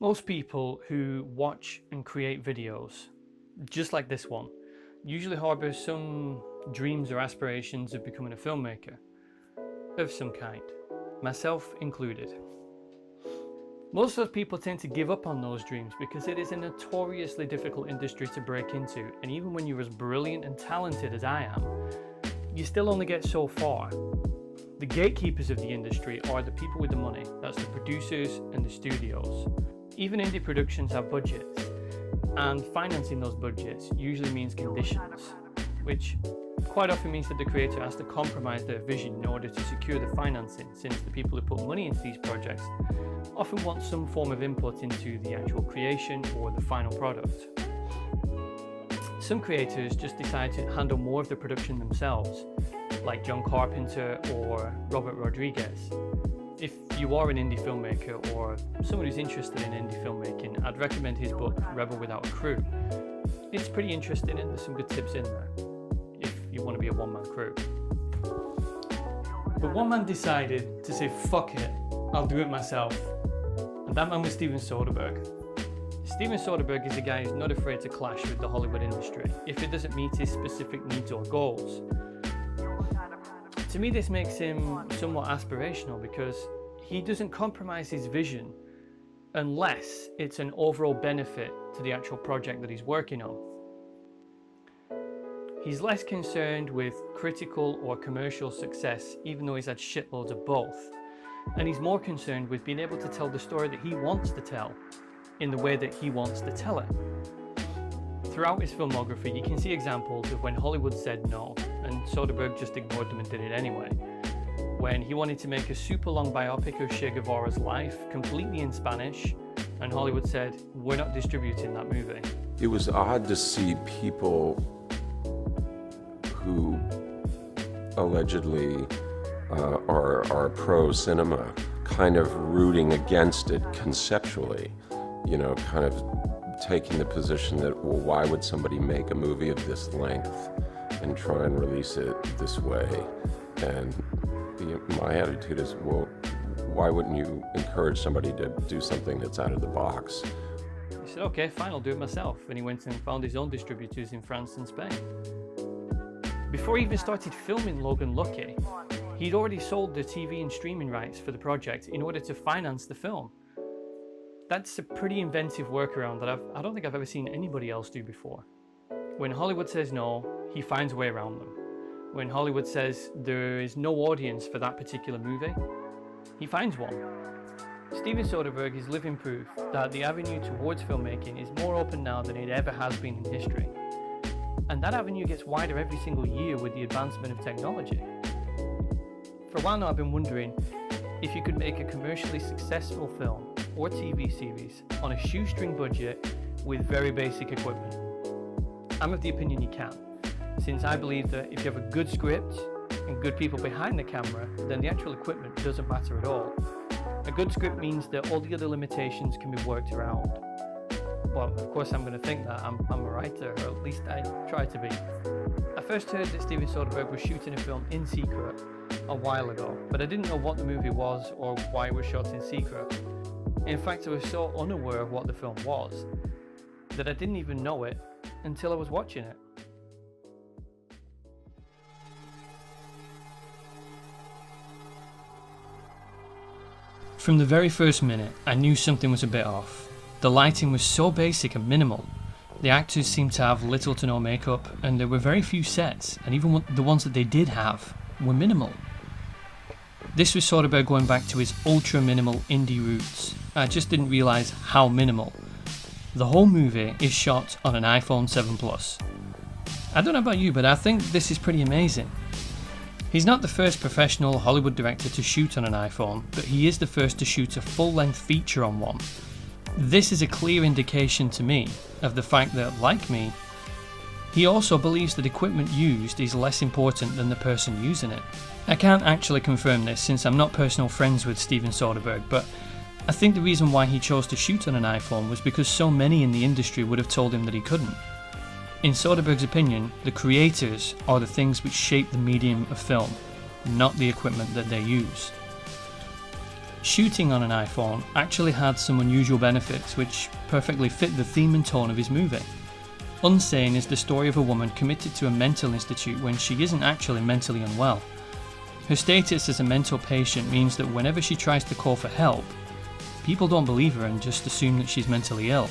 Most people who watch and create videos, just like this one, usually harbour some dreams or aspirations of becoming a filmmaker of some kind, myself included. Most of those people tend to give up on those dreams because it is a notoriously difficult industry to break into, and even when you're as brilliant and talented as I am, you still only get so far. The gatekeepers of the industry are the people with the money, that's the producers and the studios. Even indie productions have budgets, and financing those budgets usually means conditions, which quite often means that the creator has to compromise their vision in order to secure the financing, since the people who put money into these projects often want some form of input into the actual creation or the final product. Some creators just decide to handle more of the production themselves, like John Carpenter or Robert Rodriguez. If you are an indie filmmaker or someone who's interested in indie filmmaking, I'd recommend his book Rebel Without a Crew. It's pretty interesting and there's some good tips in there if you want to be a one-man crew. But one man decided to say, fuck it, I'll do it myself. And that man was Steven Soderbergh. Steven Soderbergh is a guy who's not afraid to clash with the Hollywood industry if it doesn't meet his specific needs or goals. To me, this makes him somewhat aspirational because he doesn't compromise his vision unless it's an overall benefit to the actual project that he's working on. He's less concerned with critical or commercial success, even though he's had shitloads of both. And he's more concerned with being able to tell the story that he wants to tell in the way that he wants to tell it. Throughout his filmography, you can see examples of when Hollywood said no, and Soderbergh just ignored them and did it anyway. When he wanted to make a super long biopic of Che Guevara's life, completely in Spanish, and Hollywood said, we're not distributing that movie. It was odd to see people who allegedly are pro-cinema kind of rooting against it conceptually, kind of taking the position that, well, why would somebody make a movie of this length and try and release it this way? And my attitude is, well, why wouldn't you encourage somebody to do something that's out of the box? He said, okay, fine, I'll do it myself. And he went and found his own distributors in France and Spain. Before he even started filming Logan Lucky, he'd already sold the TV and streaming rights for the project in order to finance the film. That's a pretty inventive workaround that I don't think I've ever seen anybody else do before. When Hollywood says no, he finds a way around them. When Hollywood says there is no audience for that particular movie, he finds one. Steven Soderbergh is living proof that the avenue towards filmmaking is more open now than it ever has been in history. And that avenue gets wider every single year with the advancement of technology. For a while now I've been wondering if you could make a commercially successful film or TV series on a shoestring budget with very basic equipment. I'm of the opinion you can, since I believe that if you have a good script and good people behind the camera, then the actual equipment doesn't matter at all. A good script means that all the other limitations can be worked around. Well, of course I'm going to think that I'm a writer, or at least I try to be. I first heard that Steven Soderbergh was shooting a film in secret a while ago, but I didn't know what the movie was or why it was shot in secret. In fact, I was so unaware of what the film was that I didn't even know it until I was watching it. From the very first minute, I knew something was a bit off. The lighting was so basic and minimal. The actors seemed to have little to no makeup, and there were very few sets, and even the ones that they did have were minimal. This was Soderbergh going back to his ultra-minimal indie roots. I just didn't realise how minimal. The whole movie is shot on an iPhone 7 Plus. I don't know about you, but I think this is pretty amazing. He's not the first professional Hollywood director to shoot on an iPhone, but he is the first to shoot a full-length feature on one. This is a clear indication to me of the fact that, like me, he also believes that equipment used is less important than the person using it. I can't actually confirm this since I'm not personal friends with Steven Soderbergh, but I think the reason why he chose to shoot on an iPhone was because so many in the industry would have told him that he couldn't. In Soderbergh's opinion, the creators are the things which shape the medium of film, not the equipment that they use. shooting on an iPhone actually had some unusual benefits which perfectly fit the theme and tone of his movie. Unsane is the story of a woman committed to a mental institute when she isn't actually mentally unwell. Her status as a mental patient means that whenever she tries to call for help, people don't believe her and just assume that she's mentally ill.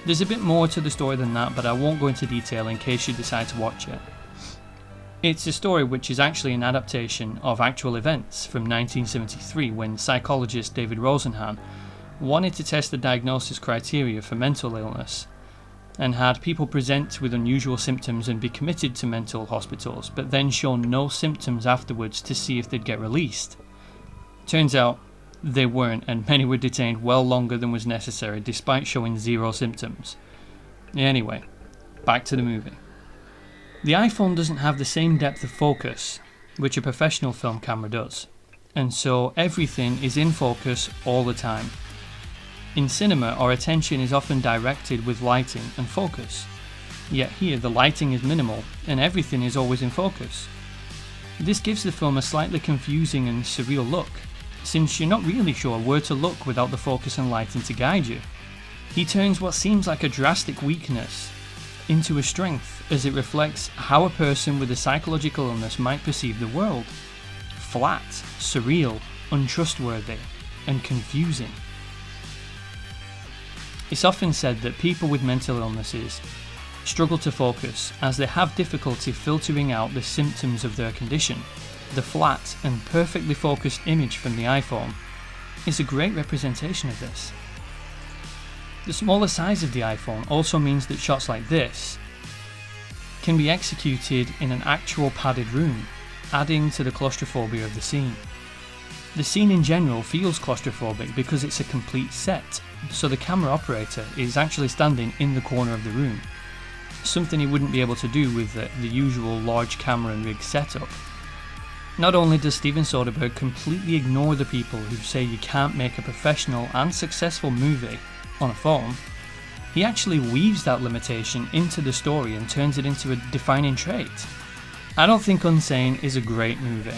There's a bit more to the story than that, but I won't go into detail in case you decide to watch it. It's a story which is actually an adaptation of actual events from 1973 when psychologist David Rosenhan wanted to test the diagnosis criteria for mental illness and had people present with unusual symptoms and be committed to mental hospitals, but then show no symptoms afterwards to see if they'd get released. Turns out they weren't, and many were detained well longer than was necessary despite showing zero symptoms. Anyway, back to the movie. The iPhone doesn't have the same depth of focus which a professional film camera does, and so everything is in focus all the time. In cinema, our attention is often directed with lighting and focus, yet here the lighting is minimal and everything is always in focus. This gives the film a slightly confusing and surreal look, since you're not really sure where to look without the focus and lighting to guide you. He turns what seems like a drastic weakness into a strength as it reflects how a person with a psychological illness might perceive the world. Flat, surreal, untrustworthy, and confusing. It's often said that people with mental illnesses struggle to focus as they have difficulty filtering out the symptoms of their condition. The flat and perfectly focused image from the iPhone is a great representation of this. The smaller size of the iPhone also means that shots like this can be executed in an actual padded room, adding to the claustrophobia of the scene. The scene in general feels claustrophobic because it's a complete set, so the camera operator is actually standing in the corner of the room, something he wouldn't be able to do with the usual large camera and rig setup. Not only does Steven Soderbergh completely ignore the people who say you can't make a professional and successful movie on a phone, he actually weaves that limitation into the story and turns it into a defining trait. I don't think Unsane is a great movie.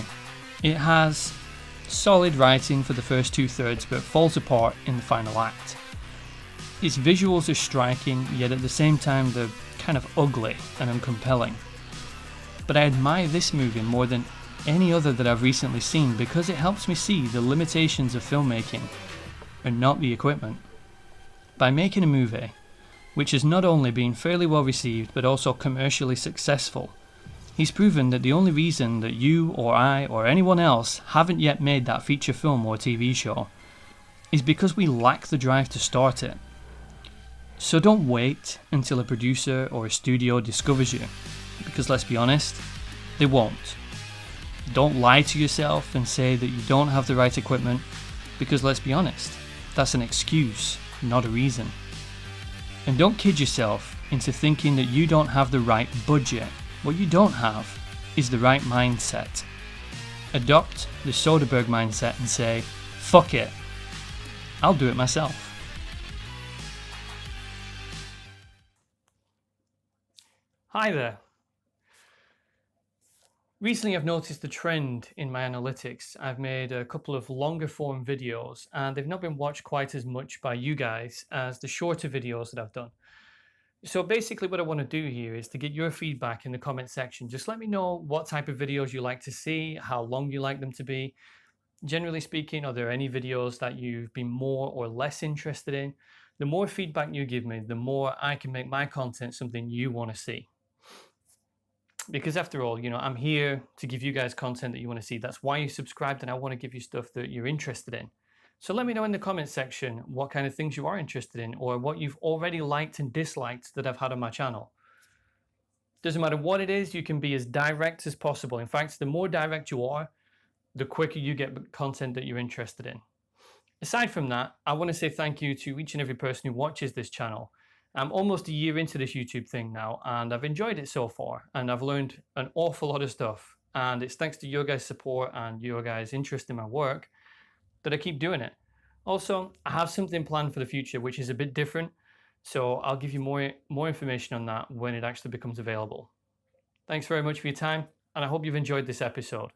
It has solid writing for the first 2/3 but falls apart in the final act. Its visuals are striking, yet at the same time they're kind of ugly and uncompelling. But I admire this movie more than any other that I've recently seen because it helps me see the limitations of filmmaking and not the equipment. By making a movie which has not only been fairly well received but also commercially successful, he's proven that the only reason that you or I or anyone else haven't yet made that feature film or TV show is because we lack the drive to start it. So don't wait until a producer or a studio discovers you, because let's be honest, they won't. Don't lie to yourself and say that you don't have the right equipment, because let's be honest, that's an excuse, not a reason. And don't kid yourself into thinking that you don't have the right budget. What you don't have is the right mindset. Adopt the Soderbergh mindset and say, fuck it, I'll do it myself. Hi there. Recently I've noticed a trend in my analytics. I've made a couple of longer form videos and they've not been watched quite as much by you guys as the shorter videos that I've done. So basically what I want to do here is to get your feedback in the comment section. Just let me know what type of videos you like to see, how long you like them to be. Generally speaking, are there any videos that you've been more or less interested in? The more feedback you give me, the more I can make my content something you want to see. Because after all, I'm here to give you guys content that you want to see. That's why you subscribed, and I want to give you stuff that you're interested in. So let me know in the comment section what kind of things you are interested in or what you've already liked and disliked that I've had on my channel. Doesn't matter what it is, you can be as direct as possible. In fact, the more direct you are, the quicker you get content that you're interested in. Aside from that, I want to say thank you to each and every person who watches this channel. I'm almost a year into this YouTube thing now, and I've enjoyed it so far, and I've learned an awful lot of stuff, and it's thanks to your guys' support and your guys' interest in my work that I keep doing it. Also, I have something planned for the future which is a bit different, so I'll give you more information on that when it actually becomes available. Thanks very much for your time, and I hope you've enjoyed this episode.